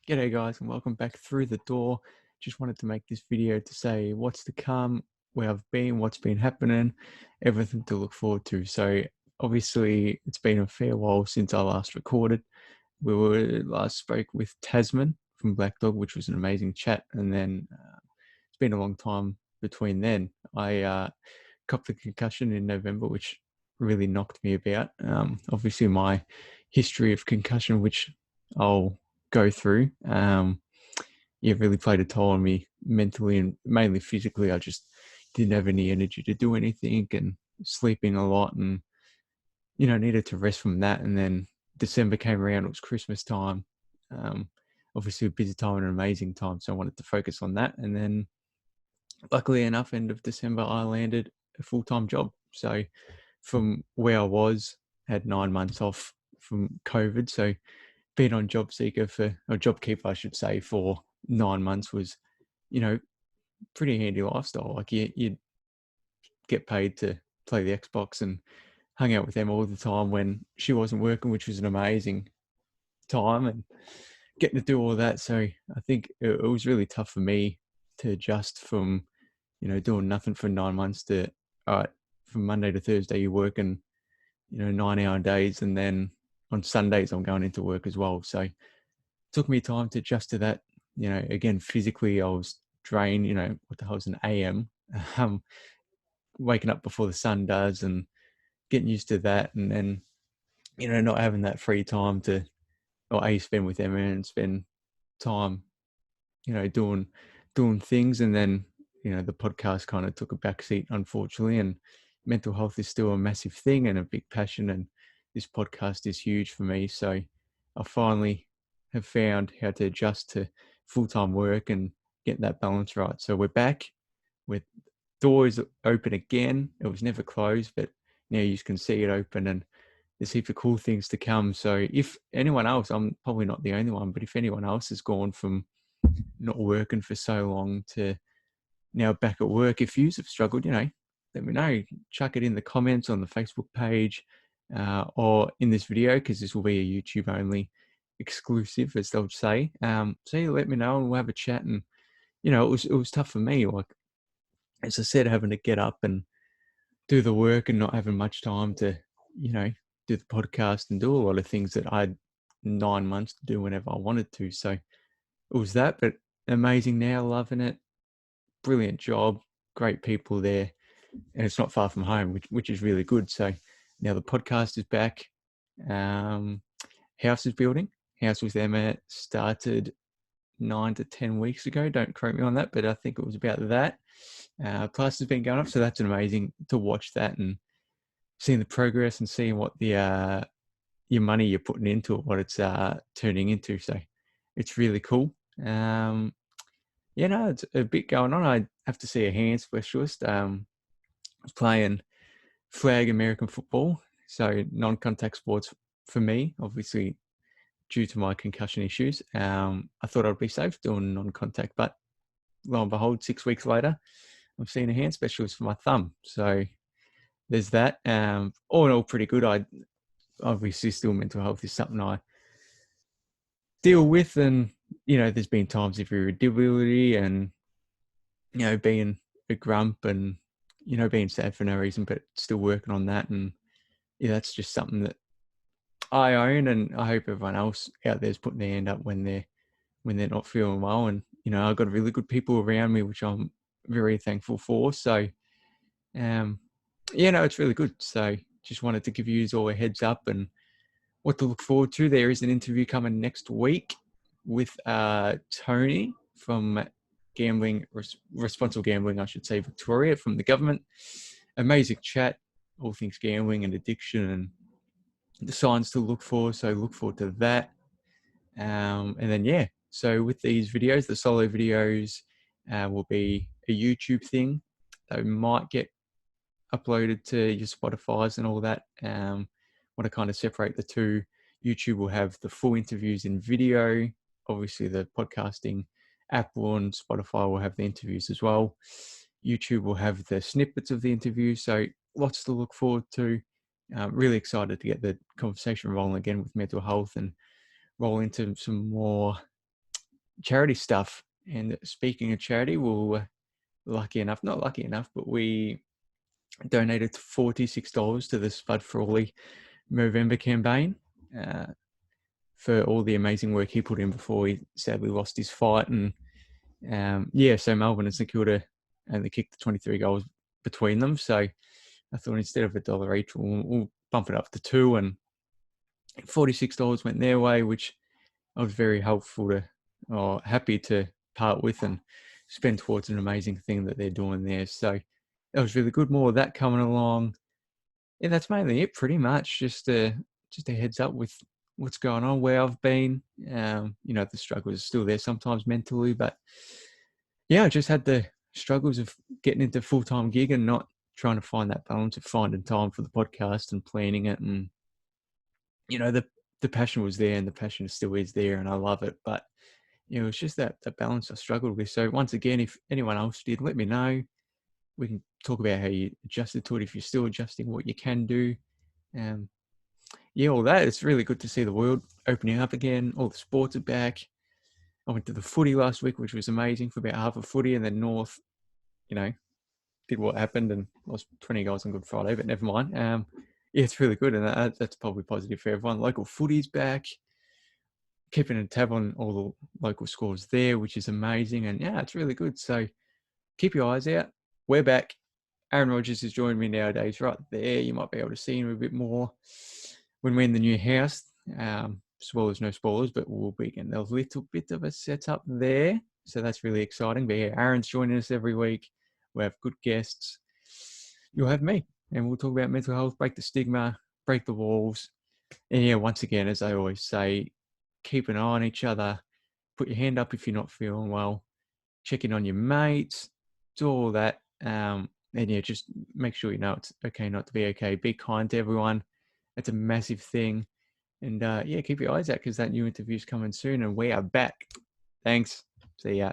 G'day guys and welcome back through the door. Just wanted to make this video to say what's to come, where I've been, what's been happening, everything to look forward to. So obviously it's been a fair while since I last recorded. We were last spoke with Tasman from Black Dog, which was an amazing chat. And then it's been a long time between then. I copped a concussion in November, which really knocked me about. Obviously my history of concussion, which I'll go through, really played a toll on me mentally and mainly physically. I just didn't have any energy to do anything and sleeping a lot and, needed to rest from that. And then December came around, it was Christmas time. Um, Obviously a busy time and an amazing time. So I wanted to focus on that. And then luckily enough, end of December, I landed a full-time job. So from where I was, had 9 months off from COVID. So being on JobKeeper, I should say, for 9 months was, you know, pretty handy lifestyle. Like you get paid to play the Xbox and hung out with them all the time when she wasn't working, which was an amazing time and getting to do all that. So I think it was really tough for me to adjust from, doing nothing for 9 months to, all right, from Monday to Thursday, you're working, 9-hour days. And then on Sundays, I'm going into work as well. So it took me time to adjust to that. Again, physically, I was drained, what the hell is an AM? Um, Waking up before the sun does and getting used to that. And then, not having that free time to, or spend with them and spend time, doing things. And then, the podcast kind of took a backseat, unfortunately. And mental health is still a massive thing and a big passion. And this podcast is huge for me. So I finally have found how to adjust to full-time work and get that balance right. So we're back with doors open again. It was never closed, but now you can see it open and there's heaps of cool things to come. So if anyone else, I'm probably not the only one, but if anyone else has gone from not working for so long to now back at work, if you have struggled, let me know. Chuck it in the comments on the Facebook page or in this video, because this will be a YouTube only exclusive, as they'll say. So you let me know and we'll have a chat. And it was tough for me. Like as I said, having to get up and do the work and not having much time to, do the podcast and do a lot of things that I had 9 months to do whenever I wanted to. So it was that, but amazing now, loving it. Brilliant job, great people there. And it's not far from home, which is really good. So now the podcast is back. House is building. House with Emma started 9 to 10 weeks ago. Don't quote me on that, but I think it was about that. Plus has been going up, so that's amazing to watch that and seeing the progress and seeing what the your money you're putting into it, what it's turning into. So it's really cool. It's a bit going on. I have to see a hand specialist. I was playing flag American football, so non-contact sports for me, obviously due to my concussion issues. I thought I'd be safe doing non-contact, but lo and behold, 6 weeks later, I'm seeing a hand specialist for my thumb. So there's that. All in all, pretty good. I obviously still mental health is something I deal with, and there's been times of irritability and being a grump and being sad for no reason, but still working on that. And that's just something that I own, and I hope everyone else out there is putting their hand up when they're not feeling well. And I've got really good people around me, which I'm very thankful for. So it's really good. So just wanted to give you all a heads up and what to look forward to. There is an interview coming next week with Tony from Responsible Gambling, I should say, Victoria, from the government. Amazing chat, all things gambling and addiction and the signs to look for. So look forward to that. And then, so with these videos, the solo videos will be a YouTube thing. They might get uploaded to your Spotify's and all that. Want to kind of separate the two. YouTube will have the full interviews in video. Obviously, the podcasting app on Spotify will have the interviews as well. YouTube will have the snippets of the interview. So lots to look forward to. Really excited to get the conversation rolling again with mental health and roll into some more charity stuff. And speaking of charity, we were not lucky enough, but we donated $46 to the Spud Frawley Movember campaign for all the amazing work he put in before he sadly lost his fight. And so Melbourne and St Kilda only kicked the 23 goals between them. So I thought instead of $1 each, we'll bump it up to $2, and $46 went their way, which I was very happy to part with and spend towards an amazing thing that they're doing there. So that was really good. More of that coming along. Yeah, that's mainly it, pretty much. Just a heads up with what's going on, where I've been. The struggles are still there sometimes mentally, but yeah, I just had the struggles of getting into full-time gig and not trying to find that balance of finding time for the podcast and planning it. And the passion was there, and the passion still is there, and I love it. But it's just that balance I struggled with. So once again, if anyone else did, let me know. We can talk about how you adjusted to it, if you're still adjusting, what you can do. All that. It's really good to see the world opening up again. All the sports are back. I went to the footy last week, which was amazing, for about half a footy, and then North, did what happened and lost 20 goals on Good Friday, but never mind. It's really good, and that's probably positive for everyone. Local footy's back. Keeping a tab on all the local scores there, which is amazing. And yeah, it's really good. So keep your eyes out. We're back. Aaron Rodgers has joined me nowadays right there. You might be able to see him a bit more when we're in the new house. Spoilers, no spoilers, but we'll be getting a little bit of a setup there. So that's really exciting. But yeah, Aaron's joining us every week. We have good guests. You'll have me, and we'll talk about mental health, break the stigma, break the walls. And yeah, once again, as I always say, keep an eye on each other. Put your hand up if you're not feeling well. Check in on your mates. Do all that. And yeah, just make sure you know it's okay not to be okay. Be kind to everyone. It's a massive thing. And keep your eyes out, because that new interview's coming soon, and we are back. Thanks. See ya.